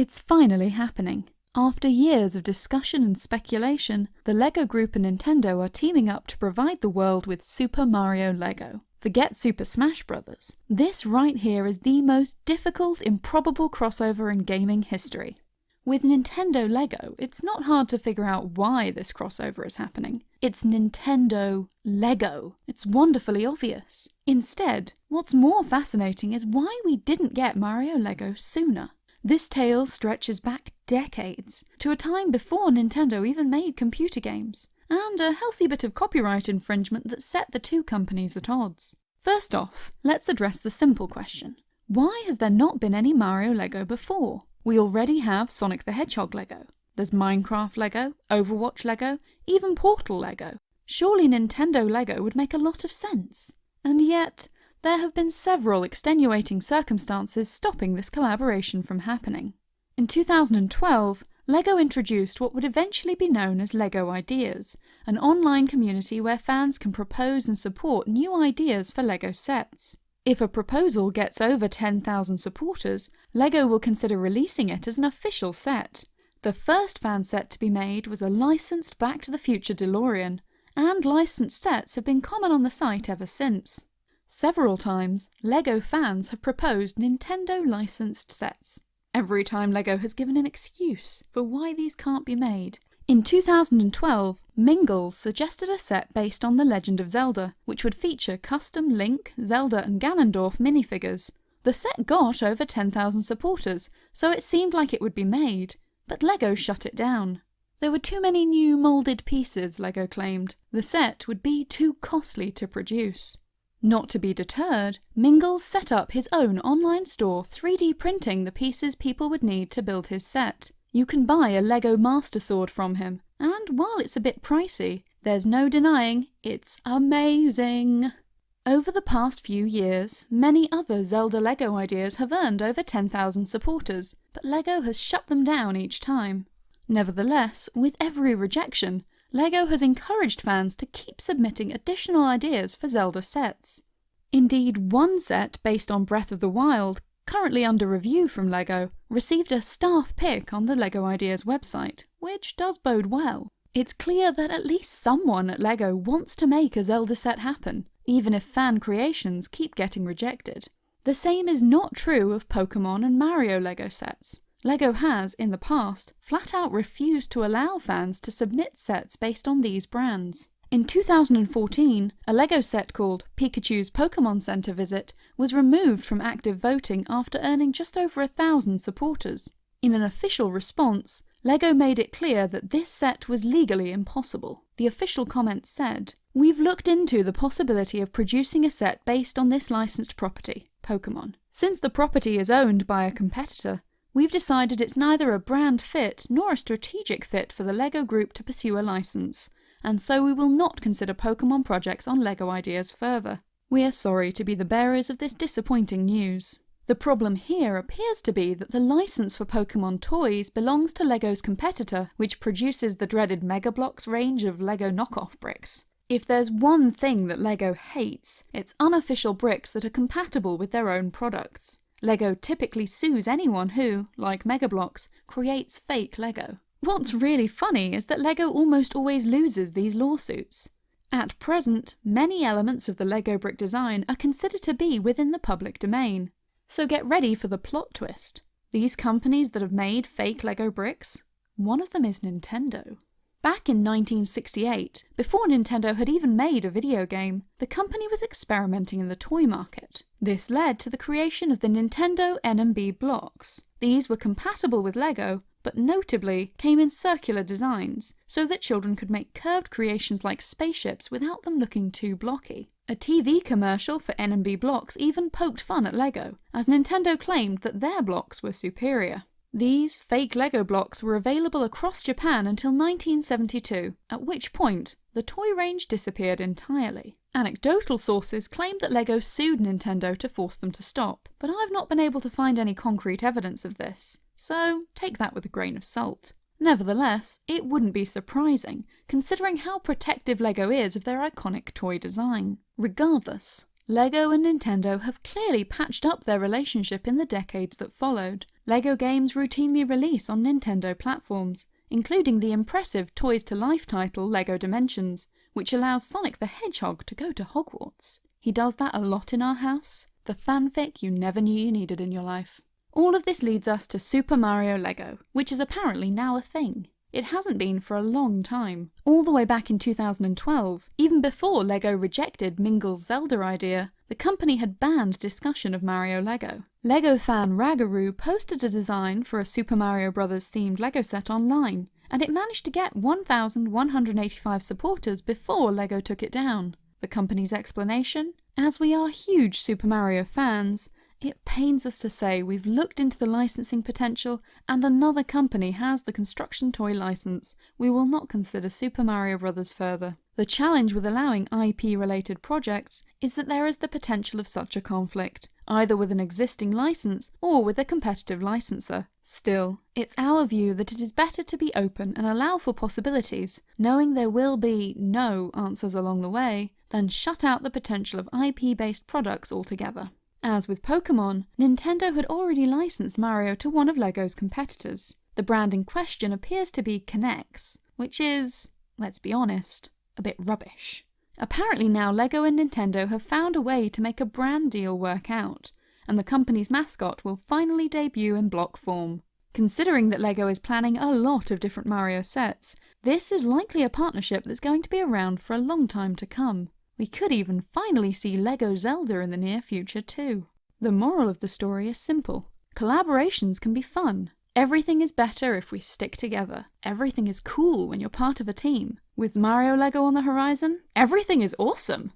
It's finally happening. After years of discussion and speculation, the LEGO Group and Nintendo are teaming up to provide the world with Super Mario Lego. Forget Super Smash Bros. This right here is the most difficult, improbable crossover in gaming history. With Nintendo Lego, it's not hard to figure out why this crossover is happening. It's Nintendo Lego. It's wonderfully obvious. Instead, what's more fascinating is why we didn't get Mario Lego sooner. This tale stretches back decades, to a time before Nintendo even made computer games, and a healthy bit of copyright infringement that set the two companies at odds. First off, let's address the simple question. Why has there not been any Mario Lego before? We already have Sonic the Hedgehog Lego. There's Minecraft Lego, Overwatch Lego, even Portal Lego. Surely Nintendo Lego would make a lot of sense. And yet, there have been several extenuating circumstances stopping this collaboration from happening. In 2012, LEGO introduced what would eventually be known as LEGO Ideas, an online community where fans can propose and support new ideas for LEGO sets. If a proposal gets over 10,000 supporters, LEGO will consider releasing it as an official set. The first fan set to be made was a licensed Back to the Future DeLorean, and licensed sets have been common on the site ever since. Several times, LEGO fans have proposed Nintendo-licensed sets. Every time LEGO has given an excuse for why these can't be made. In 2012, Mingles suggested a set based on The Legend of Zelda, which would feature custom Link, Zelda and Ganondorf minifigures. The set got over 10,000 supporters, so it seemed like it would be made, but LEGO shut it down. There were too many new moulded pieces, LEGO claimed. The set would be too costly to produce. Not to be deterred, Mingles set up his own online store 3D printing the pieces people would need to build his set. You can buy a LEGO Master Sword from him, and while it's a bit pricey, there's no denying it's amazing. Over the past few years, many other Zelda LEGO ideas have earned over 10,000 supporters, but LEGO has shut them down each time. Nevertheless, with every rejection, LEGO has encouraged fans to keep submitting additional ideas for Zelda sets. Indeed, one set based on Breath of the Wild, currently under review from LEGO, received a staff pick on the LEGO Ideas website, which does bode well. It's clear that at least someone at LEGO wants to make a Zelda set happen, even if fan creations keep getting rejected. The same is not true of Pokémon and Mario LEGO sets. LEGO has, in the past, flat out refused to allow fans to submit sets based on these brands. In 2014, a LEGO set called Pikachu's Pokémon Center Visit was removed from active voting after earning just over 1,000 supporters. In an official response, LEGO made it clear that this set was legally impossible. The official comment said, "We've looked into the possibility of producing a set based on this licensed property, Pokémon. Since the property is owned by a competitor, we've decided it's neither a brand fit nor a strategic fit for the LEGO Group to pursue a license, and so we will not consider Pokémon projects on LEGO Ideas further. We are sorry to be the bearers of this disappointing news." The problem here appears to be that the license for Pokémon toys belongs to LEGO's competitor, which produces the dreaded Mega Bloks range of LEGO knockoff bricks. If there's one thing that LEGO hates, it's unofficial bricks that are compatible with their own products. LEGO typically sues anyone who, like Mega Bloks, creates fake LEGO. What's really funny is that LEGO almost always loses these lawsuits. At present, many elements of the LEGO brick design are considered to be within the public domain. So get ready for the plot twist. These companies that have made fake LEGO bricks, one of them is Nintendo. Back in 1968, before Nintendo had even made a video game, the company was experimenting in the toy market. This led to the creation of the Nintendo NMB blocks. These were compatible with LEGO, but notably came in circular designs, so that children could make curved creations like spaceships without them looking too blocky. A TV commercial for NMB blocks even poked fun at LEGO, as Nintendo claimed that their blocks were superior. These fake LEGO blocks were available across Japan until 1972, at which point the toy range disappeared entirely. Anecdotal sources claimed that LEGO sued Nintendo to force them to stop, but I've not been able to find any concrete evidence of this, so take that with a grain of salt. Nevertheless, it wouldn't be surprising, considering how protective LEGO is of their iconic toy design. Regardless, LEGO and Nintendo have clearly patched up their relationship in the decades that followed, LEGO games routinely release on Nintendo platforms, including the impressive Toys to Life title LEGO Dimensions, which allows Sonic the Hedgehog to go to Hogwarts. He does that a lot in our house. The fanfic you never knew you needed in your life. All of this leads us to Super Mario LEGO, which is apparently now a thing. It hasn't been for a long time. All the way back in 2012, even before LEGO rejected Mingle's Zelda idea, the company had banned discussion of Mario LEGO. LEGO fan Ragaroo posted a design for a Super Mario Bros. Themed LEGO set online, and it managed to get 1,185 supporters before LEGO took it down. The company's explanation? As we are huge Super Mario fans, it pains us to say we've looked into the licensing potential and another company has the construction toy license. We will not consider Super Mario Bros. Further. The challenge with allowing IP-related projects is that there is the potential of such a conflict, either with an existing license or with a competitive licensor. Still, it's our view that it is better to be open and allow for possibilities, knowing there will be no answers along the way, than shut out the potential of IP-based products altogether. As with Pokémon, Nintendo had already licensed Mario to one of LEGO's competitors. The brand in question appears to be K'NEX, which is, let's be honest, a bit rubbish. Apparently now LEGO and Nintendo have found a way to make a brand deal work out, and the company's mascot will finally debut in block form. Considering that LEGO is planning a lot of different Mario sets, this is likely a partnership that's going to be around for a long time to come. We could even finally see LEGO Zelda in the near future too. The moral of the story is simple. Collaborations can be fun. Everything is better if we stick together. Everything is cool when you're part of a team. With Mario LEGO on the horizon, everything is awesome!